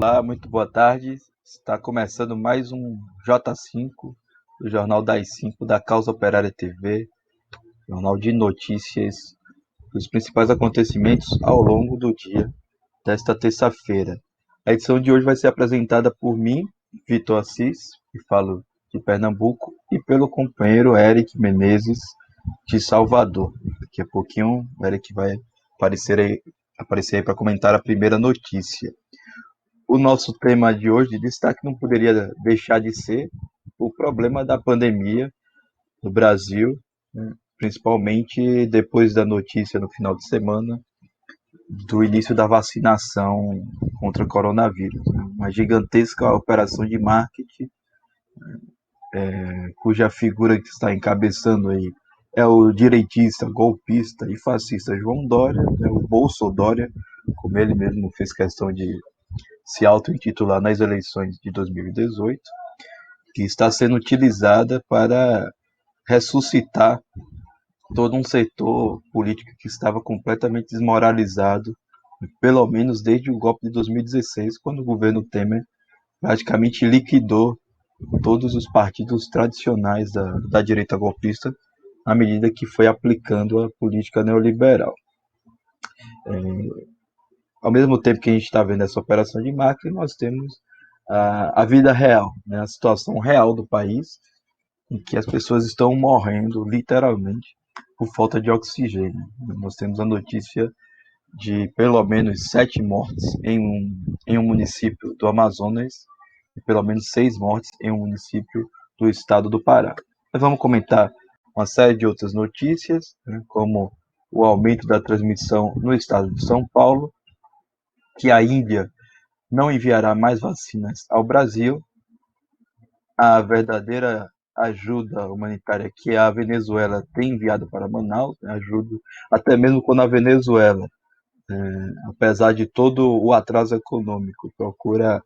Olá, muito boa tarde. Está começando mais um J5, do Jornal das 5 da Causa Operária TV, jornal de notícias dos principais acontecimentos ao longo do dia desta terça-feira. A edição de hoje vai ser apresentada por mim, Vitor Assis, que falo de Pernambuco, e pelo companheiro Eric Menezes, de Salvador. Daqui a pouquinho o Eric vai aparecer aí para comentar a primeira notícia. O nosso tema de hoje de destaque não poderia deixar de ser o problema da pandemia no Brasil, né? Principalmente depois da notícia no final de semana do início da vacinação contra o coronavírus, né? Uma gigantesca operação de marketing, cuja figura que está encabeçando aí é o direitista, golpista e fascista João Dória, né? O Bolsodória, como ele mesmo fez questão de se auto-intitular nas eleições de 2018, que está sendo utilizada para ressuscitar todo um setor político que estava completamente desmoralizado, pelo menos desde o golpe de 2016, quando o governo Temer praticamente liquidou todos os partidos tradicionais da direita golpista, à medida que foi aplicando a política neoliberal. Ao mesmo tempo que a gente está vendo essa operação de marketing, nós temos a vida real, né, a situação real do país, em que as pessoas estão morrendo, literalmente, por falta de oxigênio. Nós temos a notícia de pelo menos 7 mortes em um município do Amazonas e pelo menos 6 mortes em um município do estado do Pará. Nós vamos comentar uma série de outras notícias, né, como o aumento da transmissão no estado de São Paulo, que a Índia não enviará mais vacinas ao Brasil, a verdadeira ajuda humanitária que a Venezuela tem enviado para Manaus, né, ajuda até mesmo quando a Venezuela, apesar de todo o atraso econômico, procura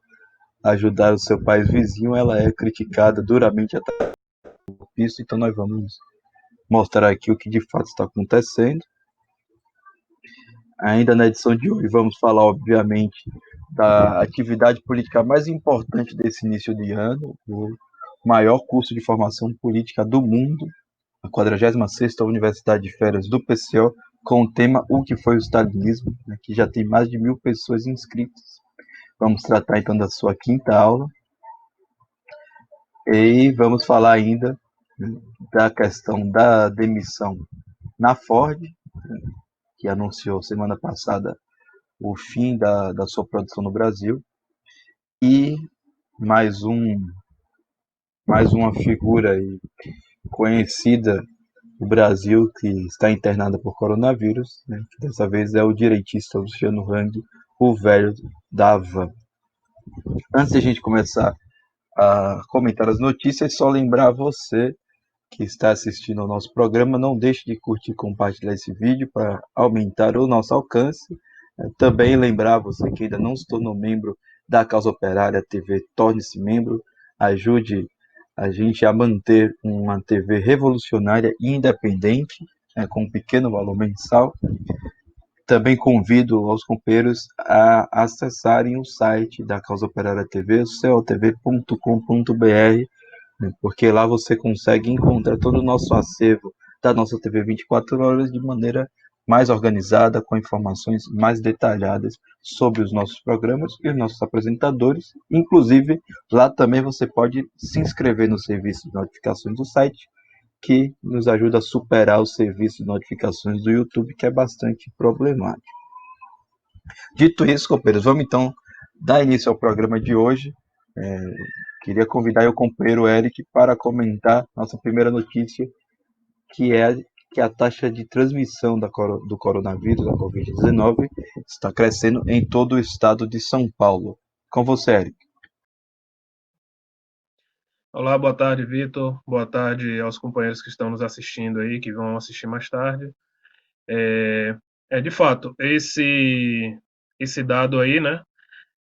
ajudar o seu país vizinho, ela é criticada duramente até isso. Então nós vamos mostrar aqui o que de fato está acontecendo. Ainda na edição de hoje vamos falar, obviamente, da atividade política mais importante desse início de ano, o maior curso de formação política do mundo, a 46ª Universidade de Férias do PCO, com o tema O que foi o Stalinismo, né, que já tem mais de 1.000 pessoas inscritas. Vamos tratar então da sua quinta aula e vamos falar ainda, né, da questão da demissão na Ford, né, que anunciou semana passada o fim da sua produção no Brasil, e mais uma figura aí conhecida no Brasil que está internada por coronavírus, né, que dessa vez é o direitista Luciano Hang, o velho da Havan. Antes de a gente começar a comentar as notícias, só lembrar você que está assistindo ao nosso programa, não deixe de curtir e compartilhar esse vídeo para aumentar o nosso alcance. Também lembrar você que ainda não se tornou membro da Causa Operária TV, torne-se membro, ajude a gente a manter uma TV revolucionária e independente, com um pequeno valor mensal. Também convido aos companheiros a acessarem o site da Causa Operária TV, cotv.com.br, porque lá você consegue encontrar todo o nosso acervo da nossa TV 24 horas de maneira mais organizada, com informações mais detalhadas sobre os nossos programas e os nossos apresentadores. Inclusive, lá também você pode se inscrever no serviço de notificações do site, que nos ajuda a superar o serviço de notificações do YouTube, que é bastante problemático. Dito isso, companheiros, vamos então dar início ao programa de hoje. Queria convidar o companheiro Eric para comentar nossa primeira notícia, que é que a taxa de transmissão do coronavírus, da Covid-19, está crescendo em todo o estado de São Paulo. Com você, Eric. Olá, boa tarde, Vitor. Boa tarde aos companheiros que estão nos assistindo aí, que vão assistir mais tarde. De fato, esse dado aí, né?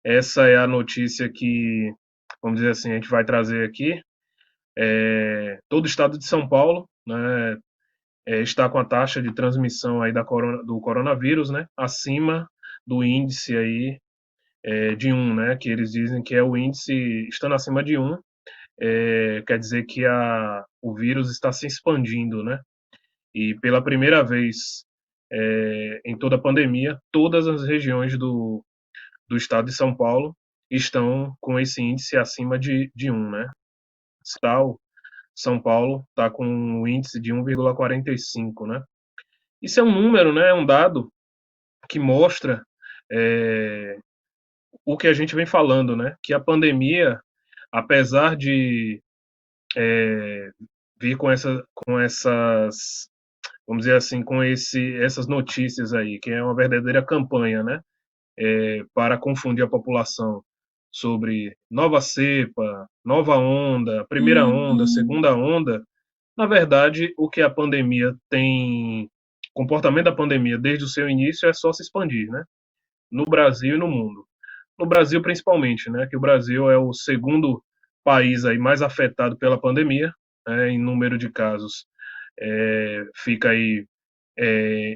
Essa é a notícia que, vamos dizer assim, a gente vai trazer aqui. Todo o estado de São Paulo, né, está com a taxa de transmissão aí do coronavírus, né, acima do índice aí de 1, né, que eles dizem que é o índice estando acima de 1, quer dizer que o vírus está se expandindo, né? E pela primeira vez em toda a pandemia, todas as regiões do estado de São Paulo estão com esse índice acima de 1, né? Tal, São Paulo está com um índice de 1,45, né? Isso é um número, né? É um dado que mostra é, o que a gente vem falando, né? Que a pandemia, apesar de vir com essas, vamos dizer assim, essas notícias aí, que é uma verdadeira campanha, né? Para confundir a população sobre nova cepa, nova onda, primeira onda, segunda onda. Na verdade, o que a pandemia tem, o comportamento da pandemia desde o seu início é só se expandir, né? No Brasil e no mundo. No Brasil, principalmente, né? Que o Brasil é o segundo país aí mais afetado pela pandemia, né, em número de casos. Fica aí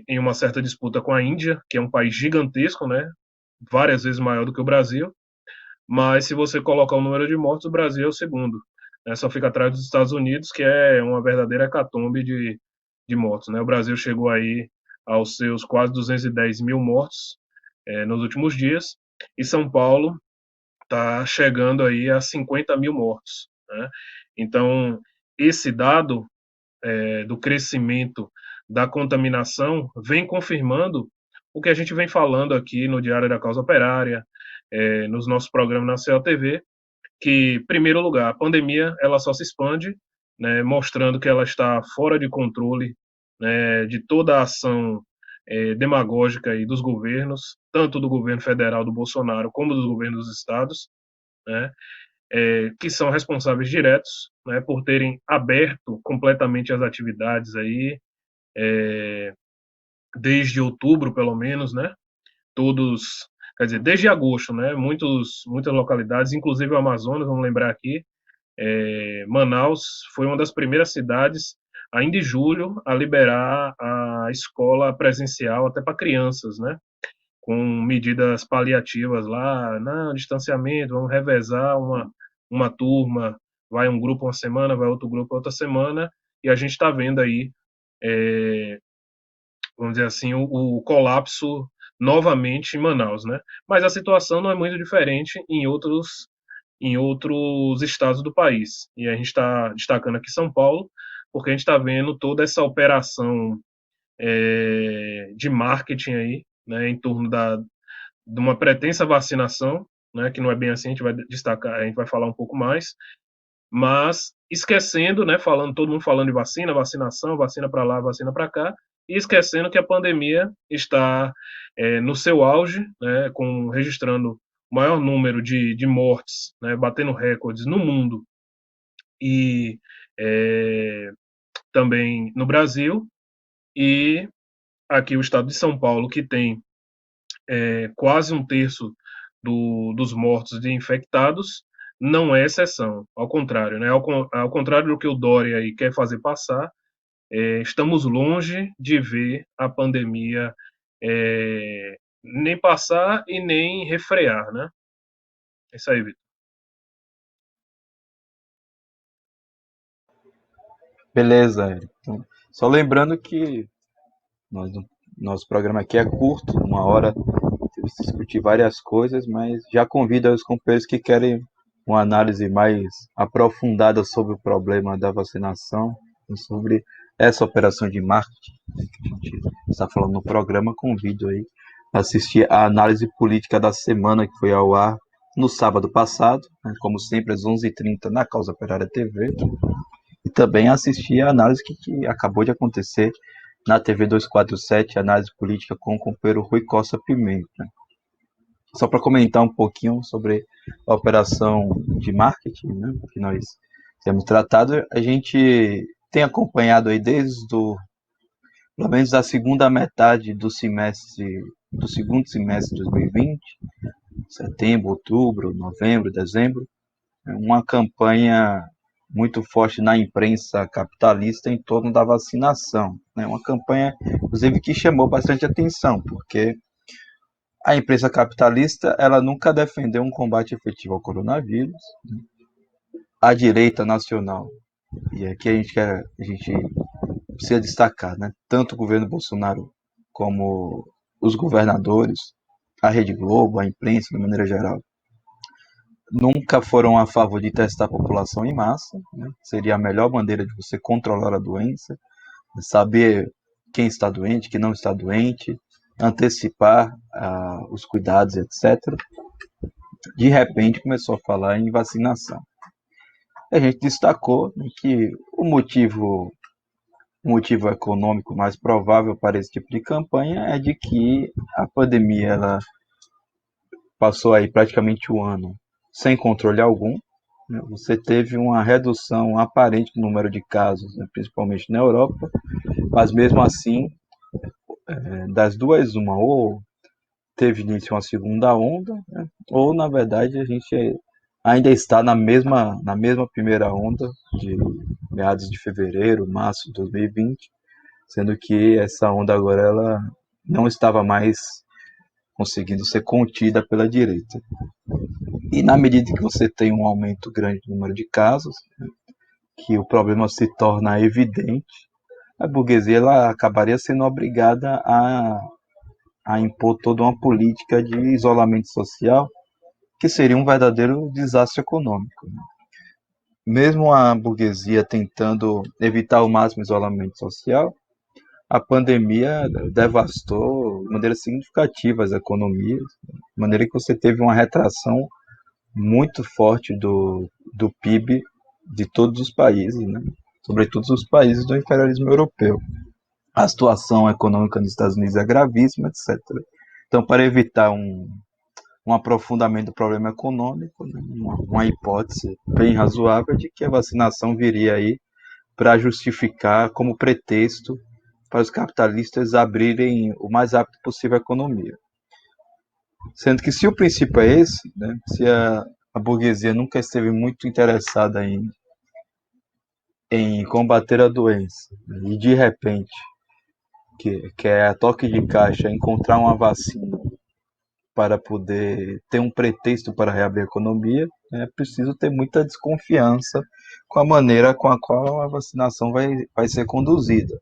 em uma certa disputa com a Índia, que é um país gigantesco, né? Várias vezes maior do que o Brasil. Mas se você colocar o número de mortos, o Brasil é o segundo. Né? Só fica atrás dos Estados Unidos, que é uma verdadeira hecatombe de mortos. Né? O Brasil chegou aí aos seus quase 210 mil mortos nos últimos dias, e São Paulo está chegando aí a 50 mil mortos. Né? Então, esse dado do crescimento da contaminação vem confirmando o que a gente vem falando aqui no Diário da Causa Operária, nos nossos programas na CLTV, que, em primeiro lugar, a pandemia ela só se expande, né, mostrando que ela está fora de controle, né, de toda a ação demagógica aí dos governos, tanto do governo federal do Bolsonaro como dos governos dos estados, né, que são responsáveis diretos, né, por terem aberto completamente as atividades aí, desde outubro, pelo menos, né, todos, quer dizer, desde agosto, né, muitas localidades, inclusive o Amazonas, vamos lembrar aqui, Manaus foi uma das primeiras cidades, ainda em julho, a liberar a escola presencial até para crianças, né? Com medidas paliativas lá, não, distanciamento, vamos revezar uma turma, vai um grupo uma semana, vai outro grupo outra semana, e a gente está vendo aí, vamos dizer assim, o colapso novamente em Manaus, né? Mas a situação não é muito diferente em outros estados do país. E a gente está destacando aqui São Paulo, porque a gente está vendo toda essa operação de marketing aí, né, em torno de uma pretensa vacinação, né, que não é bem assim, a gente vai destacar, a gente vai falar um pouco mais, mas esquecendo, né, todo mundo falando de vacina, vacinação, vacina para lá, vacina para cá, e esquecendo que a pandemia está no seu auge, né, registrando o maior número de mortes, né, batendo recordes no mundo e também no Brasil, e aqui o estado de São Paulo, que tem quase um terço dos mortos de infectados, não é exceção, ao contrário, né? Ao contrário do que o Dória aí quer fazer passar, estamos longe de ver a pandemia nem passar e nem refrear, né? É isso aí, Vitor. Beleza, Eric. Então, só lembrando que nós, nosso programa aqui é curto, 1 hora, temos que discutir várias coisas, mas já convido os companheiros que querem uma análise mais aprofundada sobre o problema da vacinação, sobre essa operação de marketing que a gente está falando no programa, convido aí a assistir a análise política da semana que foi ao ar no sábado passado, né, como sempre às 11h30 na Causa Operária TV, e também assistir a análise que acabou de acontecer na TV 247, análise política com o companheiro Rui Costa Pimenta. Só para comentar um pouquinho sobre a operação de marketing, né, que nós temos tratado, a gente tem acompanhado aí pelo menos a segunda metade do segundo semestre de 2020, setembro, outubro, novembro, dezembro, uma campanha muito forte na imprensa capitalista em torno da vacinação. Né? Uma campanha, inclusive, que chamou bastante atenção, porque A imprensa capitalista, ela nunca defendeu um combate efetivo ao coronavírus. A direita nacional, e aqui a gente precisa destacar, né? Tanto o governo Bolsonaro como os governadores, a Rede Globo, a imprensa, de maneira geral, nunca foram a favor de testar a população em massa, né? Seria a melhor maneira de você controlar a doença, saber quem está doente, quem não está doente, antecipar os cuidados, etc. De repente começou a falar em vacinação. A gente destacou, né, que o motivo econômico mais provável para esse tipo de campanha é de que a pandemia ela passou aí praticamente um ano sem controle algum. Né? Você teve uma redução aparente no número de casos, né, principalmente na Europa, mas mesmo assim, das duas, uma, ou teve início uma segunda onda, né, ou na verdade a gente ainda está na mesma primeira onda de meados de fevereiro, março de 2020, sendo que essa onda agora ela não estava mais conseguindo ser contida pela direita. E na medida que você tem um aumento grande no número de casos, que o problema se torna evidente, a burguesia ela acabaria sendo obrigada a impor toda uma política de isolamento social, que seria um verdadeiro desastre econômico. Mesmo a burguesia tentando evitar ao máximo o isolamento social, a pandemia devastou de maneira significativa as economias, de maneira que você teve uma retração muito forte do PIB de todos os países, né? Sobretudo os países do imperialismo europeu. A situação econômica nos Estados Unidos é gravíssima, etc. Então, para evitar um aprofundamento do problema econômico, né? Uma hipótese bem razoável de que a vacinação viria aí para justificar como pretexto para os capitalistas abrirem o mais rápido possível a economia. Sendo que se o princípio é esse, né, se a burguesia nunca esteve muito interessada em combater a doença, e de repente, que é a toque de caixa, encontrar uma vacina para poder ter um pretexto para reabrir a economia, é preciso ter muita desconfiança com a maneira com a qual a vacinação vai ser conduzida.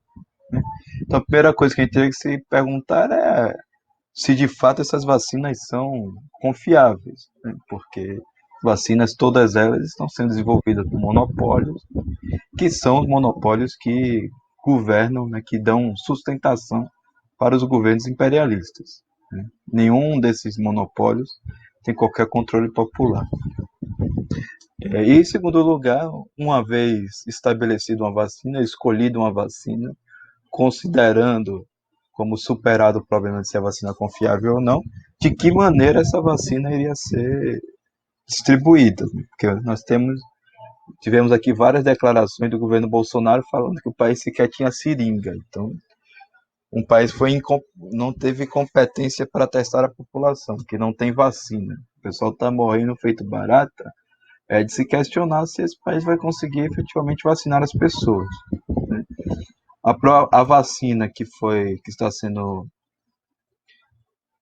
Né? Então, a primeira coisa que a gente teria que se perguntar é se de fato essas vacinas são confiáveis, né? Porque vacinas, todas elas estão sendo desenvolvidas por monopólios, que são os monopólios que governam, né, que dão sustentação para os governos imperialistas. Né? Nenhum desses monopólios tem qualquer controle popular. E, em segundo lugar, uma vez estabelecida uma vacina, escolhida uma vacina, considerando como superado o problema de se a vacina é confiável ou não, de que maneira essa vacina iria ser distribuída. Porque tivemos aqui várias declarações do governo Bolsonaro falando que o país sequer tinha seringa. Então, um país não teve competência para testar a população, que não tem vacina. O pessoal está morrendo feito barata. É de se questionar se esse país vai conseguir efetivamente vacinar as pessoas. Né? A vacina que está sendo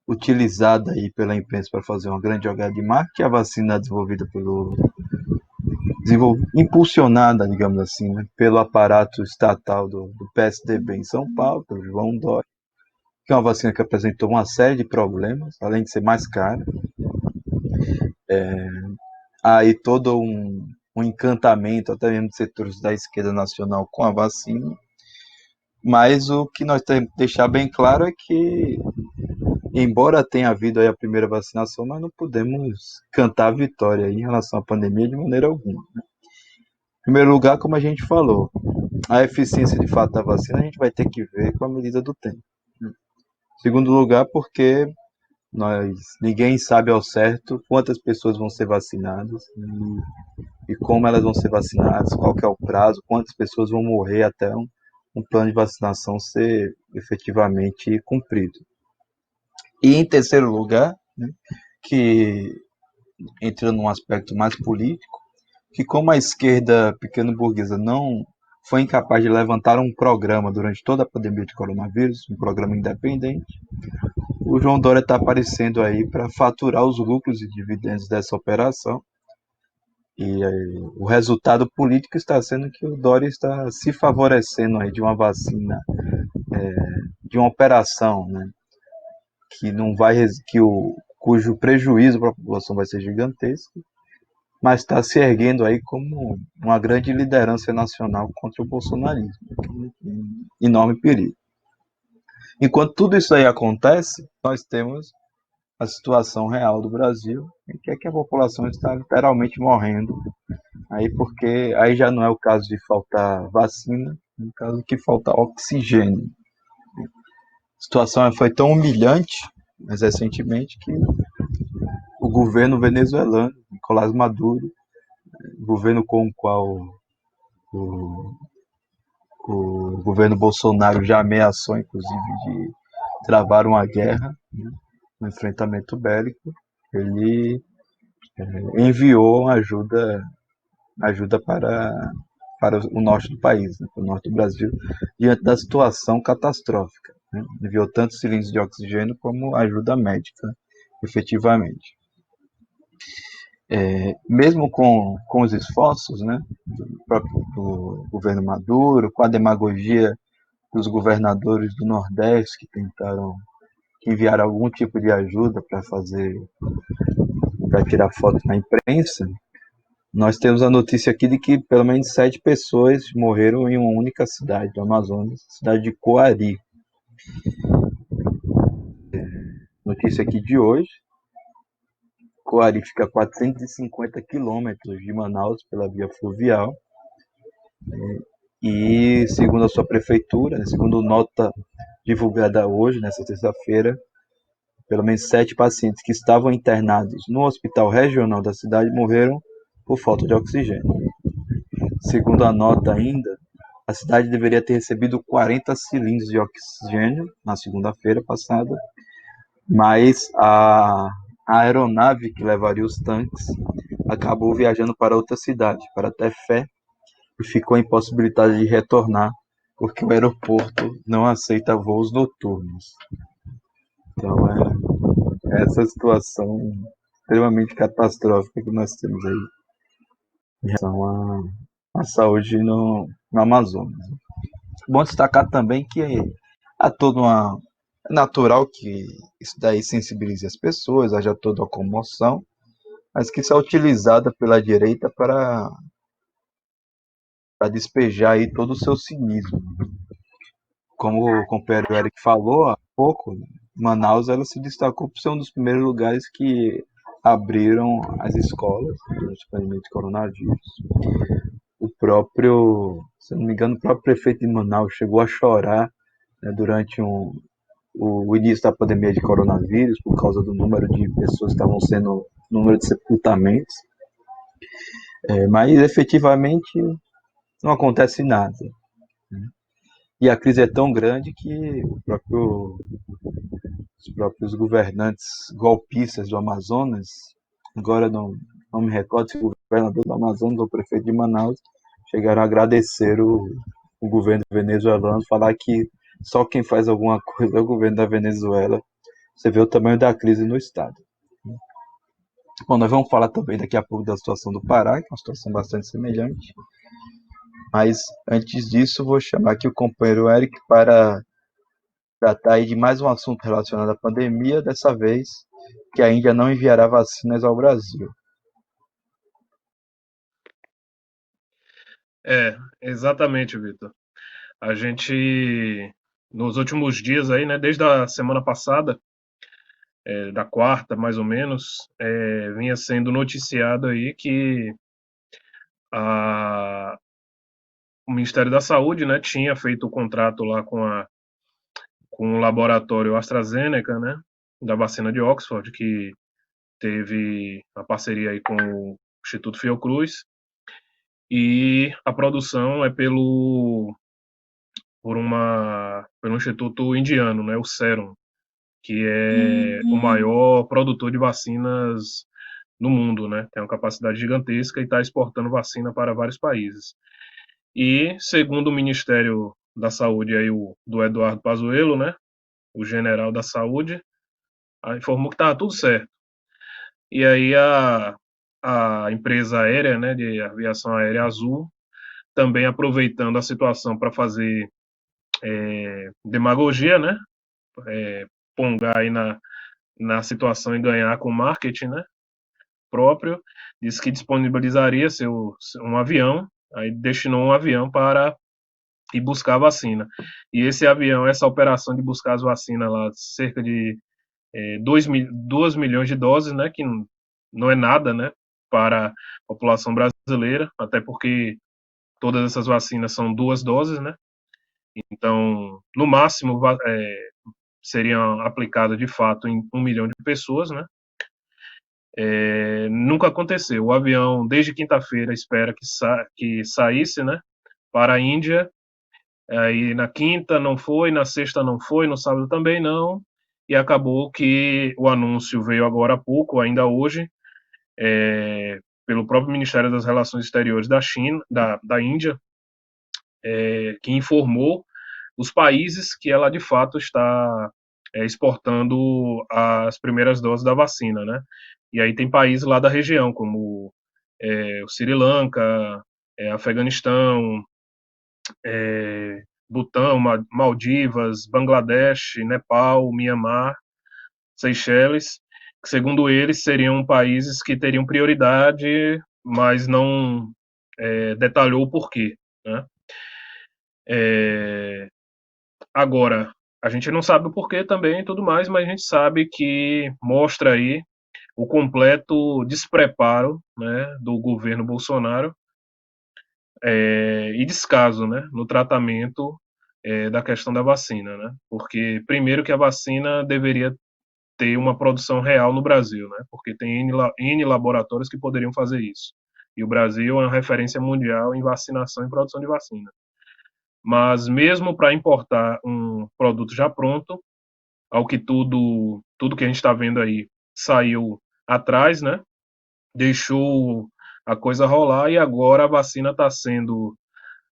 utilizada aí pela imprensa para fazer uma grande jogada de marketing, a vacina desenvolvida impulsionada, digamos assim, né, pelo aparato estatal do PSDB em São Paulo, pelo João Dória, que é uma vacina que apresentou uma série de problemas, além de ser mais cara. Há aí todo um encantamento, até mesmo de setores da esquerda nacional com a vacina, mas o que nós temos que deixar bem claro é que, embora tenha havido aí a primeira vacinação, nós não podemos cantar a vitória aí em relação à pandemia de maneira alguma. Em primeiro lugar, como a gente falou, a eficiência de fato da vacina a gente vai ter que ver com a medida do tempo. Em segundo lugar, porque ninguém sabe ao certo quantas pessoas vão ser vacinadas e como elas vão ser vacinadas, qual que é o prazo, quantas pessoas vão morrer até um plano de vacinação ser efetivamente cumprido. E em terceiro lugar, né, que entra num aspecto mais político, que como a esquerda pequeno burguesa não foi incapaz de levantar um programa durante toda a pandemia de coronavírus, um programa independente, o João Dória está aparecendo aí para faturar os lucros e dividendos dessa operação. E o resultado político está sendo que o Dória está se favorecendo aí de uma vacina, de uma operação, né, que não vai cujo prejuízo para a população vai ser gigantesco, mas está se erguendo aí como uma grande liderança nacional contra o bolsonarismo, um enorme perigo. Enquanto tudo isso aí acontece, nós temos a situação real do Brasil, em que a população está literalmente morrendo. Aí porque aí já não é o caso de faltar vacina, é o caso de faltar oxigênio. A situação foi tão humilhante, mas recentemente, que o governo venezuelano, Nicolás Maduro, governo com o qual o, o governo Bolsonaro já ameaçou, inclusive, de travar uma guerra, né, um enfrentamento bélico, ele enviou ajuda para o norte do país, né, para o norte do Brasil, diante da situação catastrófica. Né? Enviou tanto cilindros de oxigênio como ajuda médica, efetivamente. Mesmo com os esforços, né, do governo Maduro, com a demagogia dos governadores do Nordeste que enviaram algum tipo de ajuda para tirar foto na imprensa, nós temos a notícia aqui de que pelo menos 7 pessoas morreram em uma única cidade do Amazonas, cidade de Coari. Notícia aqui de hoje. Coari fica a 450 quilômetros de Manaus pela via fluvial. E, segundo a sua prefeitura, segundo nota divulgada hoje, nessa terça-feira, pelo menos 7 pacientes que estavam internados no hospital regional da cidade morreram por falta de oxigênio. Segundo a nota ainda, a cidade deveria ter recebido 40 cilindros de oxigênio na segunda-feira passada, mas a aeronave que levaria os tanques acabou viajando para outra cidade, para Tefé, e ficou impossibilitada de retornar, porque o aeroporto não aceita voos noturnos. Então é essa situação extremamente catastrófica que nós temos aí em relação à saúde no Amazonas. Bom destacar também que há toda uma. É natural que isso daí sensibilize as pessoas, haja toda uma comoção, mas que isso é utilizada pela direita para despejar aí todo o seu cinismo. Como o companheiro Eric falou há pouco, Manaus ela se destacou por ser um dos primeiros lugares que abriram as escolas durante a pandemia de coronavírus. O próprio, se não me engano, o próprio prefeito de Manaus chegou a chorar, né, durante o início da pandemia de coronavírus, por causa do número de pessoas que estavam sendo, número de sepultamentos, mas efetivamente não acontece nada. Né? E a crise é tão grande que os próprios governantes golpistas do Amazonas, agora não me recordo se o governador do Amazonas ou o prefeito de Manaus, chegaram a agradecer o governo venezuelano, falar que só quem faz alguma coisa é o governo da Venezuela. Você vê o tamanho da crise no estado. Bom, nós vamos falar também daqui a pouco da situação do Pará, que é uma situação bastante semelhante. Mas antes disso, vou chamar aqui o companheiro Eric para tratar aí de mais um assunto relacionado à pandemia, dessa vez que a Índia não enviará vacinas ao Brasil. Exatamente, Vitor. A gente, nos últimos dias aí, né, desde a semana passada, da quarta, mais ou menos, vinha sendo noticiado aí que o Ministério da Saúde, né, tinha feito o contrato lá com o laboratório AstraZeneca, né, da vacina de Oxford, que teve a parceria aí com o Instituto Fiocruz, e a produção é pelo Instituto Indiano, né, o Serum, que é o maior produtor de vacinas no mundo, né? Tem uma capacidade gigantesca e está exportando vacina para vários países. E, segundo o Ministério da Saúde, aí, do Eduardo Pazuello, né, o general da saúde, informou que estava tudo certo. E aí a empresa aérea, né, de aviação aérea Azul, também aproveitando a situação para fazer demagogia, né, pongar aí na situação e ganhar com marketing, né, próprio, disse que disponibilizaria um avião, aí destinou um avião para ir buscar a vacina. E esse avião, essa operação de buscar as vacinas lá, cerca de 2 milhões de doses, né, que não é nada, né, para a população brasileira, até porque todas essas vacinas são 2 doses, né, então, no máximo, seriam aplicadas de fato em 1 milhão de pessoas, né, nunca aconteceu. O avião, desde quinta-feira, espera que saísse, né, para a Índia. Aí na quinta não foi, na sexta não foi, no sábado também não. E acabou que o anúncio veio agora há pouco, ainda hoje, pelo próprio Ministério das Relações Exteriores da China, da Índia, que informou os países que ela de fato está exportando as primeiras doses da vacina, né? E aí tem países lá da região, como o Sri Lanka, Afeganistão, Butão, Maldivas, Bangladesh, Nepal, Mianmar, Seychelles, que segundo eles seriam países que teriam prioridade, mas não detalhou o porquê, né? Agora, a gente não sabe o porquê também e tudo mais, mas a gente sabe que mostra aí o completo despreparo, né, do governo Bolsonaro e descaso, né, no tratamento da questão da vacina, né? Porque primeiro que a vacina deveria ter uma produção real no Brasil, né? Porque tem N laboratórios que poderiam fazer isso. E o Brasil é uma referência mundial em vacinação e produção de vacina. Mas mesmo para importar um produto já pronto, ao que tudo que a gente está vendo aí saiu atrás, né? Deixou a coisa rolar e agora a vacina está sendo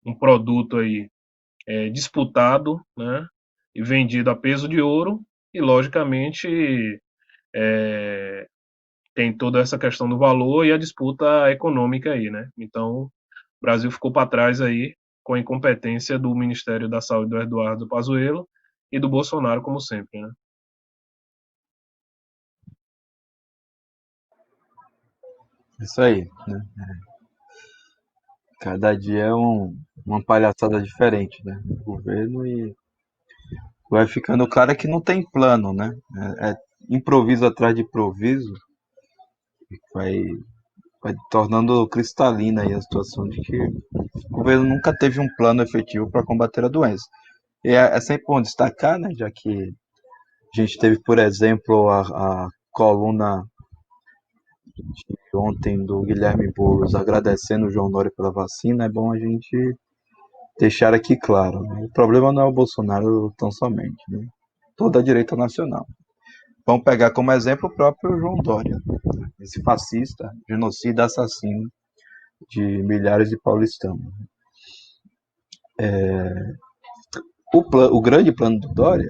um produto aí disputado, né? E vendido a peso de ouro e logicamente tem toda essa questão do valor e a disputa econômica aí, né? Então, o Brasil ficou para trás aí com a incompetência do Ministério da Saúde do Eduardo Pazuello e do Bolsonaro, como sempre, né? Isso aí, né? Cada dia é uma palhaçada diferente, né? Do governo e vai ficando claro que não tem plano, né? É improviso atrás de improviso, vai, vai tornando cristalina aí a situação de que o governo nunca teve um plano efetivo para combater a doença. E é sempre bom destacar, né? Já que a gente teve, por exemplo, a coluna de ontem do Guilherme Boulos agradecendo o João Dória pela vacina, é bom a gente deixar aqui claro, né? O problema não é o Bolsonaro tão somente, né? Toda a direita nacional. Vamos pegar como exemplo o próprio João Dória, esse fascista, genocida, assassino de milhares de paulistanos. O grande plano do Dória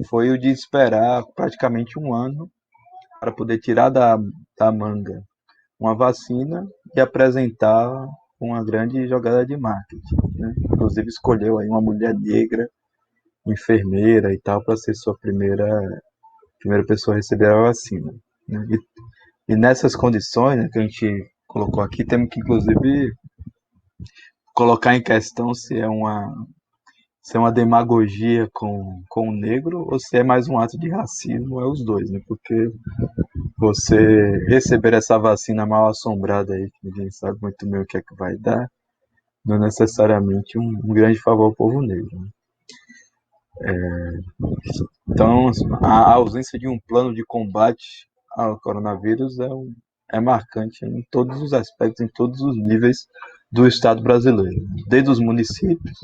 foi o de esperar praticamente um ano para poder tirar da manga uma vacina e apresentar uma grande jogada de marketing, né? Inclusive escolheu aí uma mulher negra, enfermeira e tal, para ser sua primeira pessoa a receber a vacina, né? E nessas condições, né, que a gente colocou aqui, temos que inclusive colocar em questão se é uma demagogia com o negro ou se é mais um ato de racismo, é os dois, né? Porque você receber essa vacina mal assombrada aí, que ninguém sabe muito bem o que é que vai dar, não é necessariamente um grande favor ao povo negro, né? Então, a ausência de um plano de combate ao coronavírus é marcante em todos os aspectos, em todos os níveis do Estado brasileiro, desde os municípios,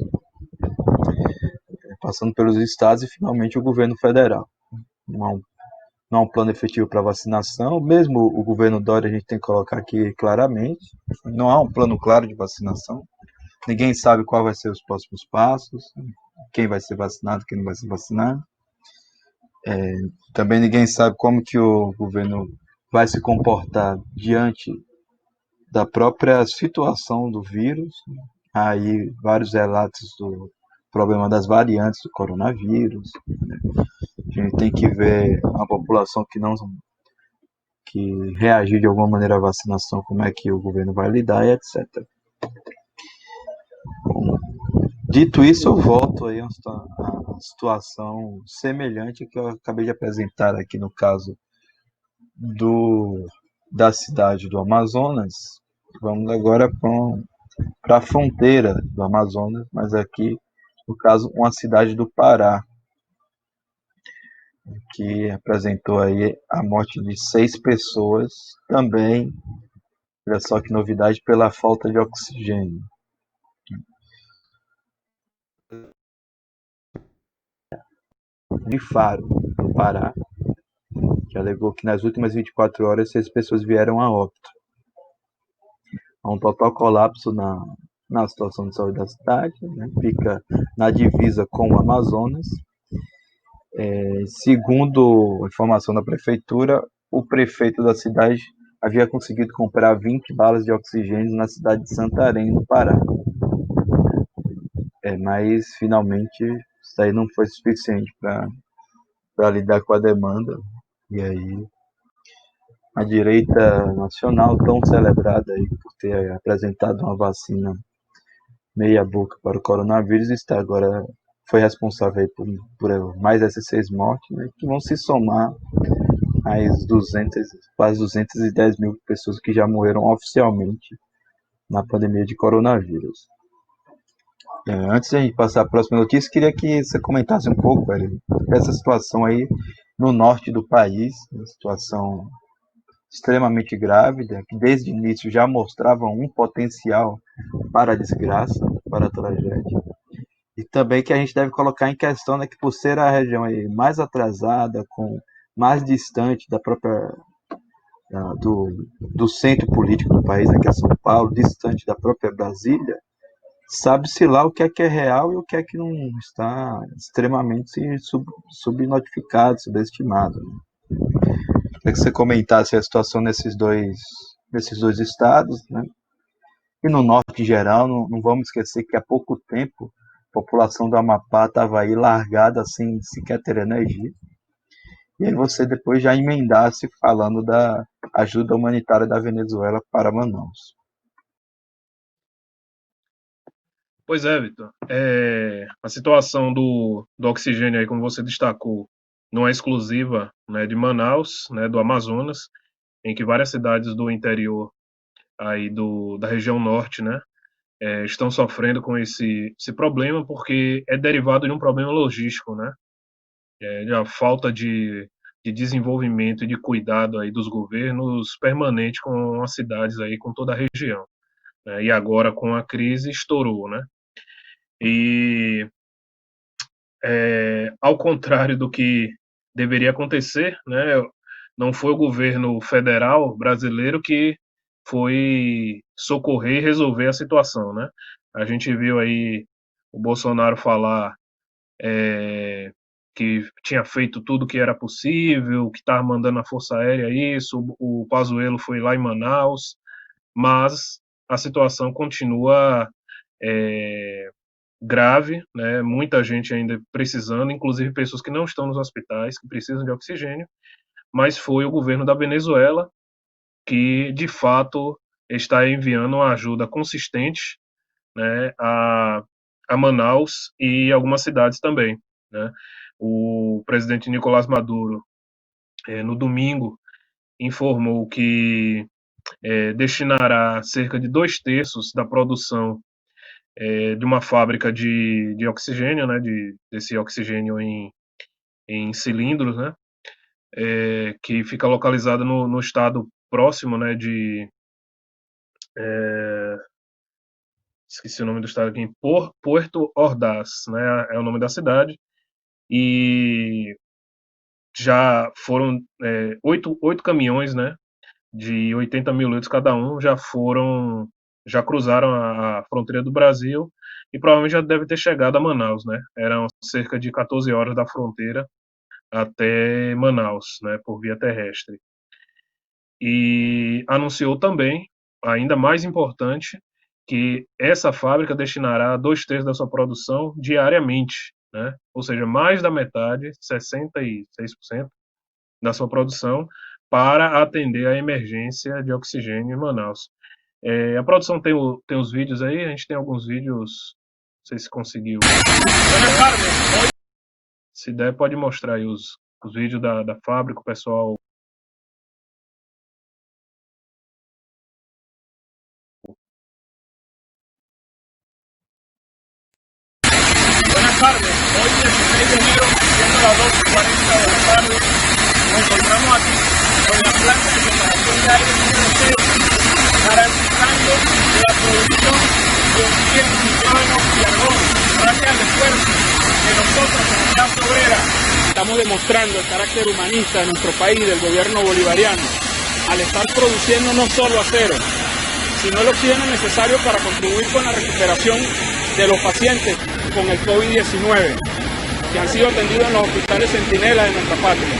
passando pelos estados e finalmente o governo federal. Não há não há um plano efetivo para vacinação, mesmo o governo Dória, a gente tem que colocar aqui claramente, não há um plano claro de vacinação. Ninguém sabe qual vai ser os próximos passos, quem vai ser vacinado, quem não vai ser vacinado. Também ninguém sabe como que o governo vai se comportar diante da própria situação do vírus. Aí vários relatos do problema das variantes do coronavírus. A gente tem que ver a população que reagir de alguma maneira à vacinação, como é que o governo vai lidar e etc. Dito isso, eu volto aí a uma situação semelhante que eu acabei de apresentar aqui no caso do, da cidade do Amazonas. Vamos agora para a fronteira do Amazonas, mas aqui, no caso, uma cidade do Pará, que apresentou aí a morte de 6 pessoas, também, olha só que novidade, pela falta de oxigênio. De Faro, no Pará, que alegou que nas últimas 24 horas 6 pessoas vieram a óbito. Há um total colapso na situação de saúde da cidade, né? Fica na divisa com o Amazonas. Segundo a informação da prefeitura, o prefeito da cidade havia conseguido comprar 20 balas de oxigênio na cidade de Santarém, no Pará. Mas finalmente isso aí não foi suficiente para lidar com a demanda. E aí a direita nacional, tão celebrada aí por ter apresentado uma vacina meia boca para o coronavírus, está agora foi responsável aí por mais essas 6 mortes, né, que vão se somar às 200, quase 210 mil pessoas que já morreram oficialmente na pandemia de coronavírus. Antes de a gente passar a próxima notícia, queria que você comentasse um pouco, velho, essa situação aí no norte do país, uma situação extremamente grávida, que desde o início já mostrava um potencial para a desgraça, para a tragédia. E também que a gente deve colocar em questão, né, que por ser a região aí mais atrasada, mais distante da própria do centro político do país, né, que é São Paulo, distante da própria Brasília, sabe-se lá o que é real e o que não está extremamente subnotificado, subestimado. Queria que você comentasse a situação nesses dois estados, né? E no norte em geral, não vamos esquecer que há pouco tempo a população do Amapá estava aí largada sem sequer ter energia. E aí você depois já emendasse falando da ajuda humanitária da Venezuela para Manaus. Pois é, Vitor. A situação do oxigênio aí, como você destacou, não é exclusiva, né, de Manaus, né, do Amazonas, em que várias cidades do interior aí da região norte, né, estão sofrendo com esse problema, porque é derivado de um problema logístico, né, de a falta de desenvolvimento e de cuidado aí dos governos permanente com as cidades aí, com toda a região, né, e agora com a crise estourou, né. E ao contrário do que deveria acontecer, né, não foi o governo federal brasileiro que foi socorrer e resolver a situação, né? A gente viu aí o Bolsonaro falar que tinha feito tudo que era possível, que estava mandando a Força Aérea isso, o Pazuello foi lá em Manaus, mas a situação continua é, grave, né? Muita gente ainda precisando, inclusive pessoas que não estão nos hospitais, que precisam de oxigênio, mas foi o governo da Venezuela que, de fato, está enviando uma ajuda consistente, né, a Manaus e algumas cidades também, né? O presidente Nicolás Maduro, no domingo, informou que destinará cerca de 2/3 da produção de uma fábrica de oxigênio, né, desse oxigênio em cilindros, né, que fica localizada no estado próximo, né, é, esqueci o nome do estado aqui, Puerto Ordaz, né, é o nome da cidade, e já foram oito caminhões, né, de 80 mil litros cada um, já foram já cruzaram a fronteira do Brasil e provavelmente já deve ter chegado a Manaus, né? Eram cerca de 14 horas da fronteira até Manaus, né, por via terrestre. E anunciou também, ainda mais importante, que essa fábrica destinará 2/3 da sua produção diariamente, né? Ou seja, mais da metade, 66% da sua produção, para atender a emergência de oxigênio em Manaus. A produção tem os vídeos aí, a gente tem alguns vídeos, não sei se conseguiu. Se der, pode mostrar aí os vídeos da fábrica, o pessoal. Buenas tardes, hoy 16 de enero, siendo las 12:40 de la tarde, nos encontramos aquí en la planta de generación de aire IRC, garantizando la producción de oxígeno, nitrógeno y argón, gracias al esfuerzo de nosotros como clase obrera. Estamos demostrando el carácter humanista de nuestro país, del gobierno bolivariano, al estar produciendo no solo acero, sino el oxígeno necesario para contribuir con la recuperación de los pacientes con el COVID-19 que han sido atendidos en los hospitales Centinela de nuestra patria.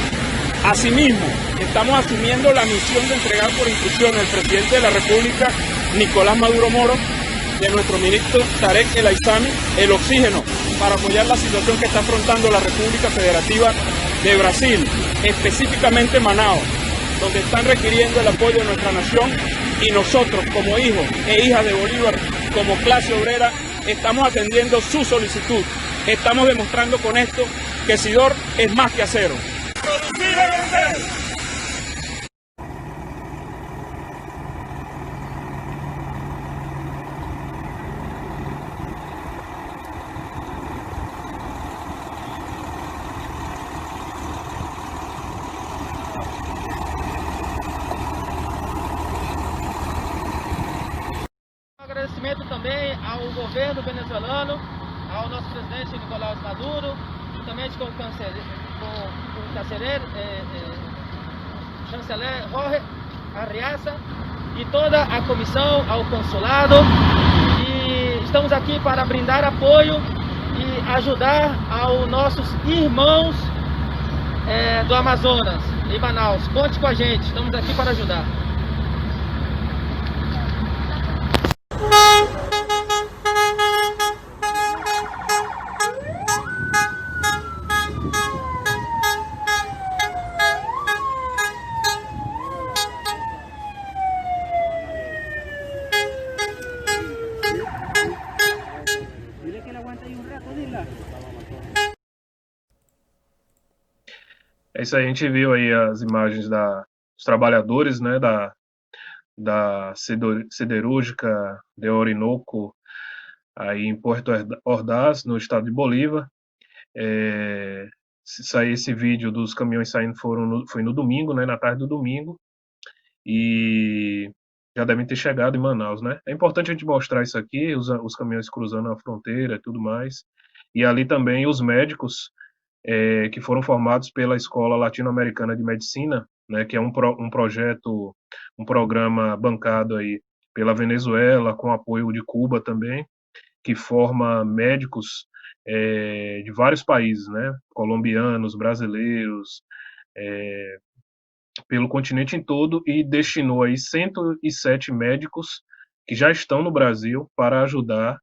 Asimismo, estamos asumiendo la misión de entregar por instrucción del presidente de la República, Nicolás Maduro Moro, de nuestro ministro Tarek El Aissami, el oxígeno para apoyar la situación que está afrontando la República Federativa de Brasil, específicamente Manaus, donde están requiriendo el apoyo de nuestra nación, y nosotros como hijos e hijas de Bolívar, como clase obrera, estamos atendiendo su solicitud. Estamos demostrando con esto que Sidor es más que acero. Agradecimento também ao governo venezuelano, ao nosso presidente Nicolás Maduro, juntamente com o chanceler Jorge Arriaza e toda a comissão, ao consulado. E estamos aqui para brindar apoio e ajudar aos nossos irmãos do Amazonas, em Manaus. Conte com a gente, estamos aqui para ajudar. É isso aí, a gente viu aí as imagens dos trabalhadores, né, da siderúrgica de Orinoco, aí em Puerto Ordaz, no estado de Bolívar. Esse vídeo dos caminhões saindo foi no domingo, né, na tarde do domingo, e já devem ter chegado em Manaus, né? É importante a gente mostrar isso aqui, os caminhões cruzando a fronteira e tudo mais, e ali também os médicos que foram formados pela Escola Latino-Americana de Medicina, né, que é um projeto, um programa bancado aí pela Venezuela, com apoio de Cuba também, que forma médicos de vários países, né, colombianos, brasileiros, pelo continente em todo, e destinou aí 107 médicos que já estão no Brasil para ajudar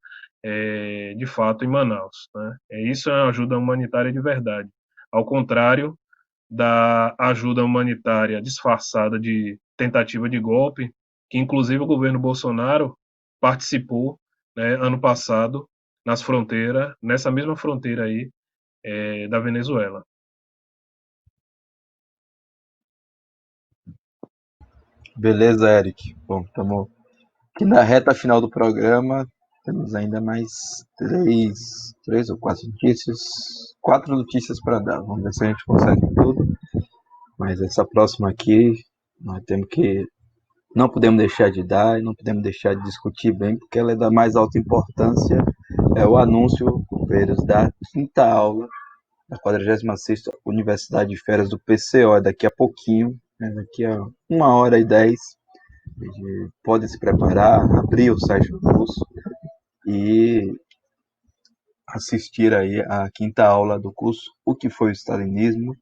de fato em Manaus, né? Isso é uma ajuda humanitária de verdade, ao contrário da ajuda humanitária disfarçada de tentativa de golpe, que inclusive o governo Bolsonaro participou, né, ano passado, nessa mesma fronteira aí da Venezuela. Beleza, Eric. Bom, estamos aqui na reta final do programa. Temos ainda mais três ou quatro notícias. 4 notícias para dar. Vamos ver se a gente consegue tudo. Mas essa próxima aqui, nós temos que. Não podemos deixar de dar e não podemos deixar de discutir bem, porque ela é da mais alta importância. É o anúncio, companheiros, da quinta aula da 46ª Universidade de Férias do PCO. Daqui a pouquinho, né, daqui a 1h10, pode se preparar, abrir o site do curso e assistir aí a quinta aula do curso, O que foi o Stalinismo,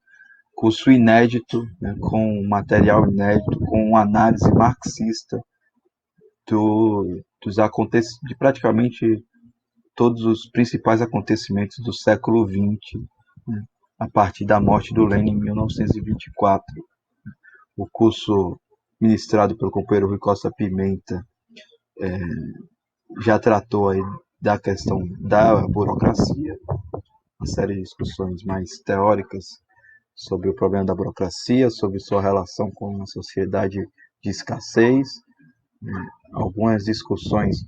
curso inédito, né, com material inédito, com análise marxista de praticamente todos os principais acontecimentos do século XX, né, a partir da morte do Lenin em 1924. O curso ministrado pelo companheiro Rui Costa Pimenta já tratou aí da questão da burocracia, uma série de discussões mais teóricas sobre o problema da burocracia, sobre sua relação com uma sociedade de escassez, algumas discussões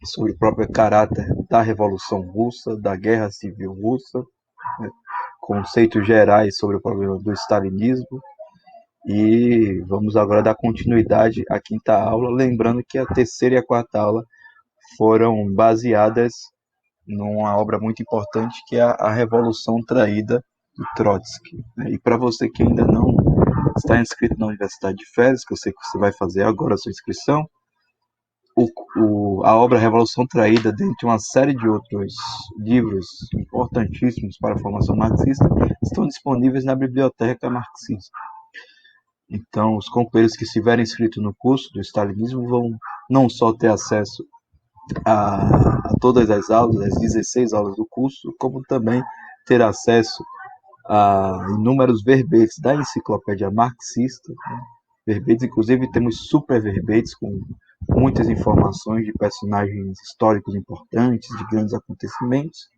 sobre o próprio caráter da Revolução Russa, da Guerra Civil Russa, né, conceitos gerais sobre o problema do stalinismo. E vamos agora dar continuidade à quinta aula, lembrando que a terceira e a quarta aula foram baseadas numa obra muito importante que é a Revolução Traída de Trotsky. E para você que ainda não está inscrito na Universidade de Fez, que eu sei que você vai fazer agora a sua inscrição, a obra Revolução Traída, dentre uma série de outros livros importantíssimos para a formação marxista, estão disponíveis na Biblioteca Marxista. Então, os companheiros que estiverem inscritos no curso do stalinismo vão não só ter acesso a todas as aulas, as 16 aulas do curso, como também ter acesso a inúmeros verbetes da enciclopédia marxista, né? Verbetes, inclusive temos super verbetes com muitas informações de personagens históricos importantes, de grandes acontecimentos,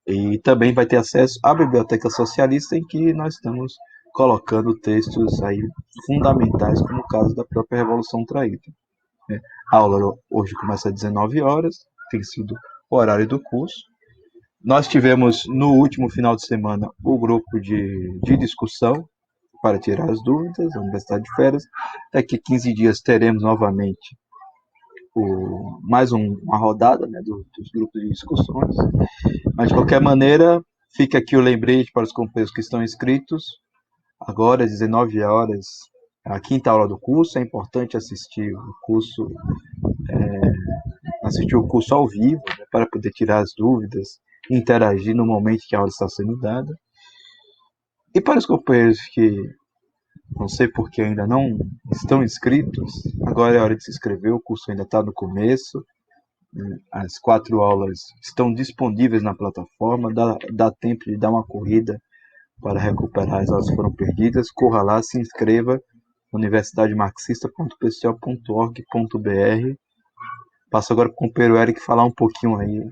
e também vai ter acesso à Biblioteca Socialista, em que nós estamos colocando textos aí fundamentais, como o caso da própria Revolução Traída. A aula hoje começa às 19 horas, tem sido o horário do curso. Nós tivemos no último final de semana o grupo de discussão para tirar as dúvidas, a Universidade de Férias. Daqui a 15 dias teremos novamente mais uma rodada, né, dos grupos de discussões. Mas, de qualquer maneira, fica aqui o lembrete para os companheiros que estão inscritos. Agora, às 19 horas, a quinta aula do curso. É importante assistir o curso ao vivo, né, para poder tirar as dúvidas, interagir no momento que a aula está sendo dada. E para os companheiros que não sei por que ainda não estão inscritos, agora é hora de se inscrever, o curso ainda está no começo, as 4 aulas estão disponíveis na plataforma, dá tempo de dar uma corrida para recuperar as aulas que foram perdidas. Corra lá, se inscreva, universidademarxista.pco.org.br. Passo agora para o companheiro Eric falar um pouquinho aí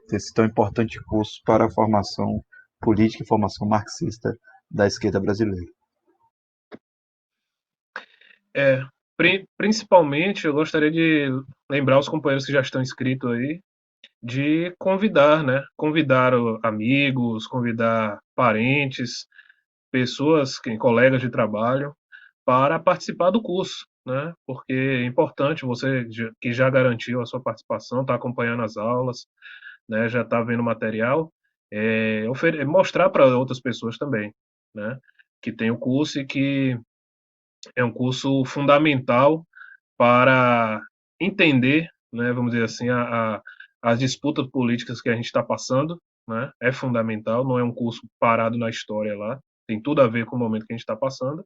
desse tão importante curso para a formação política e formação marxista da esquerda brasileira. Principalmente, eu gostaria de lembrar os companheiros que já estão inscritos aí, de convidar, né? Convidar amigos, convidar parentes, pessoas, colegas de trabalho, para participar do curso, né? Porque é importante você que já garantiu a sua participação, está acompanhando as aulas, né? Já está vendo o material, mostrar para outras pessoas também, né? Que tem o curso e que é um curso fundamental para entender, né, vamos dizer assim, as disputas políticas que a gente está passando, né, é fundamental, não é um curso parado na história lá, tem tudo a ver com o momento que a gente está passando,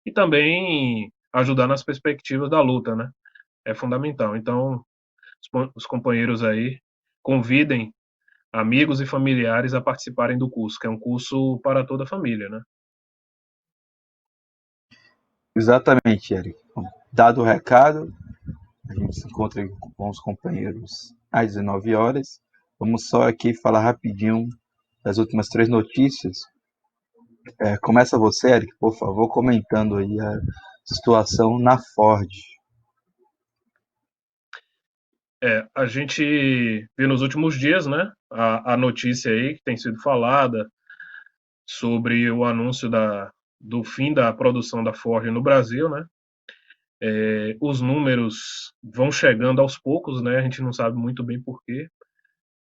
e também ajudar nas perspectivas da luta, né, é fundamental. Então, os companheiros aí convidem amigos e familiares a participarem do curso, que é um curso para toda a família, né. Exatamente, Eric. Bom, dado o recado, a gente se encontra com os companheiros às 19 horas. Vamos só aqui falar rapidinho das últimas 3 notícias. Começa você, Eric, por favor, comentando aí a situação na Ford. A gente viu nos últimos dias, né, a notícia aí que tem sido falada sobre o anúncio do fim da produção da Ford no Brasil, né? Os números vão chegando aos poucos, né? A gente não sabe muito bem por quê.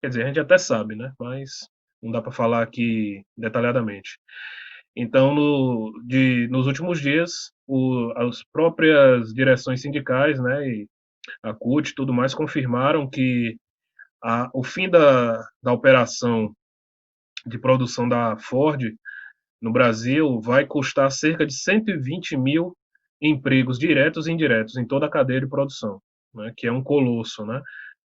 Quer dizer, a gente até sabe, né? Mas não dá para falar aqui detalhadamente. Então, nos últimos dias, as próprias direções sindicais, né, e a CUT e tudo mais, confirmaram que o fim da operação de produção da Ford no Brasil vai custar cerca de 120 mil empregos diretos e indiretos em toda a cadeia de produção, né, que é um colosso, né?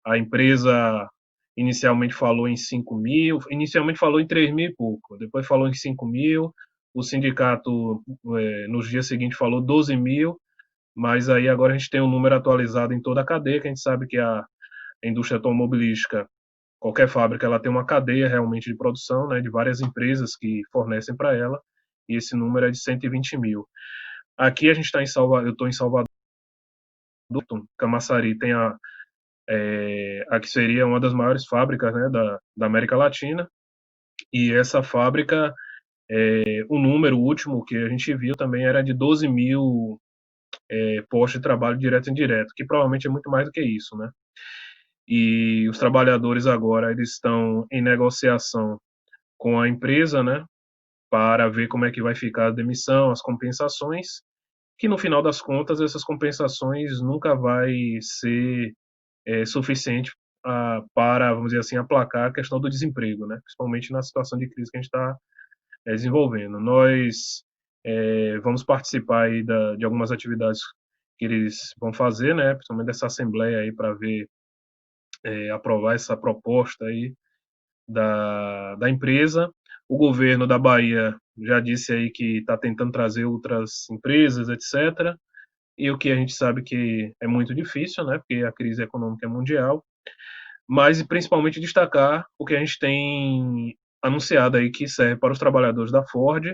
A empresa inicialmente falou em 5 mil, inicialmente falou em 3 mil e pouco, depois falou em 5 mil, o sindicato nos dias seguintes falou 12 mil, mas aí agora a gente tem um número atualizado em toda a cadeia, que a gente sabe que a indústria automobilística, qualquer fábrica, ela tem uma cadeia realmente de produção, né, de várias empresas que fornecem para ela, e esse número é de 120 mil. Aqui a gente está em Salvador, eu estou em Salvador, Camaçari tem a que seria uma das maiores fábricas, né, da América Latina, e essa fábrica, o número último que a gente viu também era de 12 mil postos de trabalho direto e indireto, que provavelmente é muito mais do que isso, né? E os trabalhadores agora eles estão em negociação com a empresa, né, para ver como é que vai ficar a demissão, as compensações, que no final das contas essas compensações nunca vai ser suficiente para, vamos dizer assim, aplacar a questão do desemprego, né, principalmente na situação de crise que a gente está desenvolvendo. Nós vamos participar aí de algumas atividades que eles vão fazer, né, principalmente dessa assembleia aí para ver aprovar essa proposta aí da empresa. O governo da Bahia já disse aí que está tentando trazer outras empresas, etc. E o que a gente sabe que é muito difícil, né? Porque a crise econômica é mundial. Mas principalmente destacar o que a gente tem anunciado aí que serve para os trabalhadores da Ford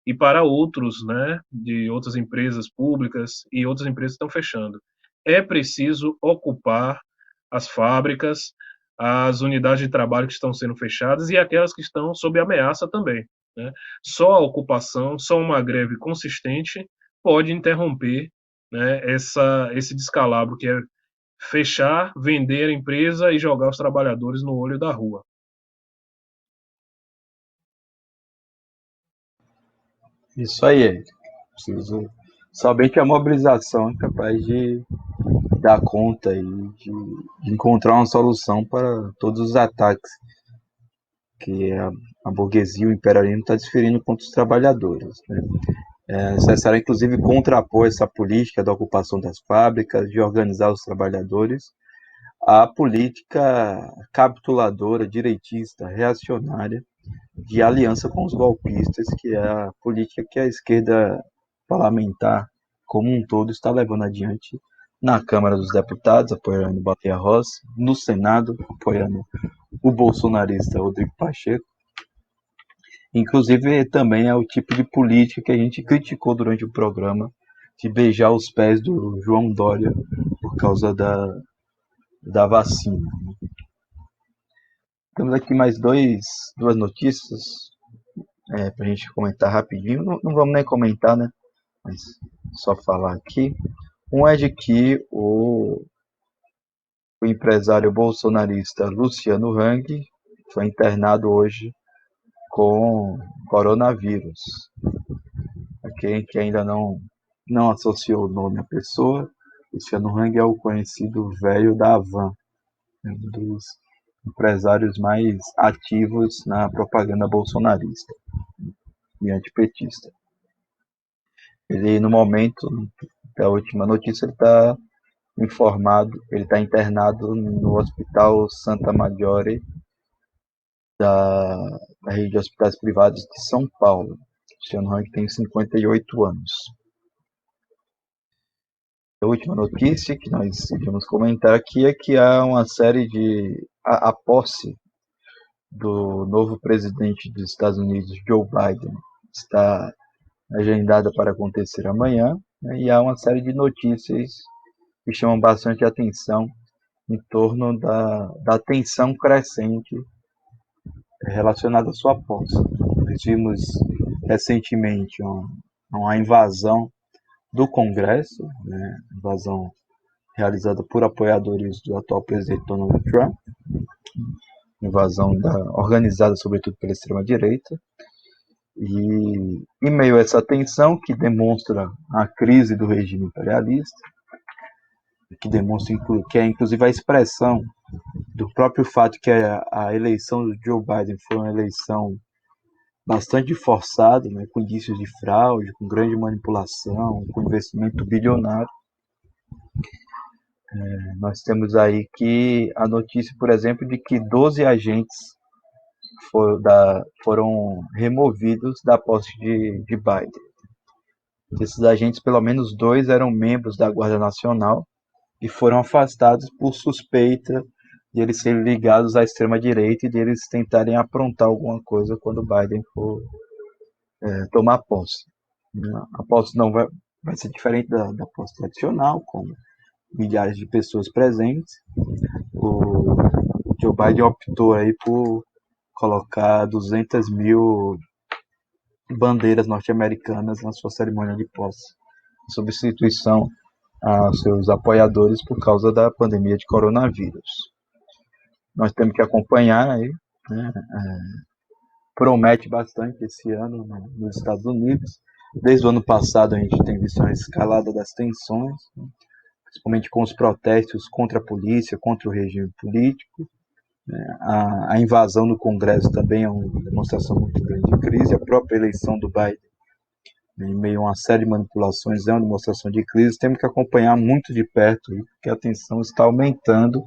e para outros, né? De outras empresas públicas e outras empresas que estão fechando. É preciso ocupar as fábricas, as unidades de trabalho que estão sendo fechadas e aquelas que estão sob ameaça também, né? Só a ocupação, só uma greve consistente pode interromper, né, esse descalabro que é fechar, vender a empresa e jogar os trabalhadores no olho da rua. Isso aí, Ed. Preciso. Somente a mobilização é capaz de dar conta e de encontrar uma solução para todos os ataques que a burguesia, o imperialismo está desferindo contra os trabalhadores, né? É necessário, inclusive, contrapor essa política da ocupação das fábricas, de organizar os trabalhadores, à política capituladora, direitista, reacionária, de aliança com os golpistas, que é a política que a esquerda parlamentar como um todo está levando adiante na Câmara dos Deputados, apoiando Baleia Rossi, no Senado, apoiando o bolsonarista Rodrigo Pacheco. Inclusive, também é o tipo de política que a gente criticou durante o programa, de beijar os pés do João Dória por causa da vacina. Temos aqui mais duas notícias para a gente comentar rapidinho. Não vamos nem comentar, né? Mas só falar aqui. Um é de que o empresário bolsonarista Luciano Hang foi internado hoje com coronavírus. Quem que ainda não associou o nome à pessoa, Luciano Hang é o conhecido velho da Havan, um dos empresários mais ativos na propaganda bolsonarista e antipetista. Ele, no momento da última notícia, ele está ele está internado no Hospital Santa Maggiore da rede de hospitais privados de São Paulo. Luciano Hang tem 58 anos. A última notícia que nós iríamos comentar aqui é que há uma série de... A posse do novo presidente dos Estados Unidos, Joe Biden, está agendada para acontecer amanhã, né, e há uma série de notícias que chamam bastante atenção em torno da tensão crescente relacionada à sua posse. Nós vimos recentemente uma invasão do Congresso, né, invasão realizada por apoiadores do atual presidente Donald Trump, invasão organizada sobretudo pela extrema-direita, E em meio a essa tensão que demonstra a crise do regime imperialista, que demonstra que é inclusive a expressão do próprio fato que a eleição do Joe Biden foi uma eleição bastante forçada, né, com indícios de fraude, com grande manipulação, com investimento bilionário. Nós temos aí que a notícia, por exemplo, de que 12 agentes foram removidos da posse de Biden. Desses agentes, pelo menos 2 eram membros da Guarda Nacional e foram afastados por suspeita de eles serem ligados à extrema-direita e de eles tentarem aprontar alguma coisa quando Biden for tomar posse. A posse não vai ser diferente da posse tradicional, com milhares de pessoas presentes. O Joe Biden optou aí por colocar 200 mil bandeiras norte-americanas na sua cerimônia de posse, em substituição aos seus apoiadores por causa da pandemia de coronavírus. Nós temos que acompanhar aí, né? Promete bastante esse ano nos Estados Unidos. Desde o ano passado a gente tem visto uma escalada das tensões, né? Principalmente com os protestos contra a polícia, contra o regime político. A invasão do Congresso também é uma demonstração muito grande de crise. A própria eleição do Biden, em meio a uma série de manipulações, é uma demonstração de crise. Temos que acompanhar muito de perto, porque a tensão está aumentando,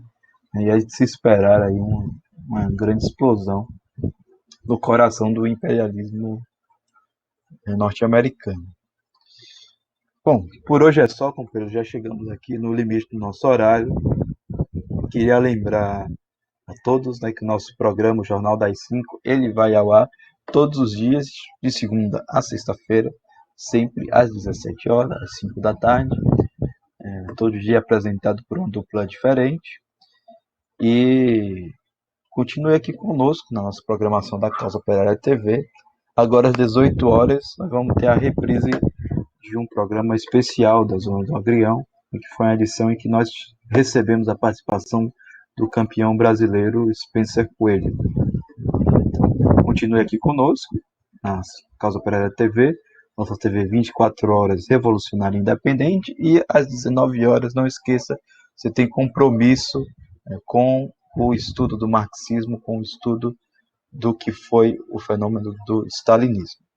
né, e é de se esperar aí uma grande explosão no coração do imperialismo norte-americano. Bom, por hoje é só, companheiro. Já chegamos aqui no limite do nosso horário. Queria lembrar a todos, né, que o nosso programa, o Jornal das 5, ele vai ao ar todos os dias, de segunda a sexta-feira, sempre às 17 horas, às 5 da tarde. Todo dia apresentado por uma dupla diferente. E continue aqui conosco na nossa programação da Causa Operária TV. Agora às 18 horas, nós vamos ter a reprise de um programa especial da Zona do Agrião, que foi a edição em que nós recebemos a participação do campeão brasileiro Spencer Coelho. Continue aqui conosco, na Causa Operária TV, nossa TV 24 horas revolucionária e independente, e às 19 horas, não esqueça, você tem compromisso com o estudo do marxismo, com o estudo do que foi o fenômeno do stalinismo.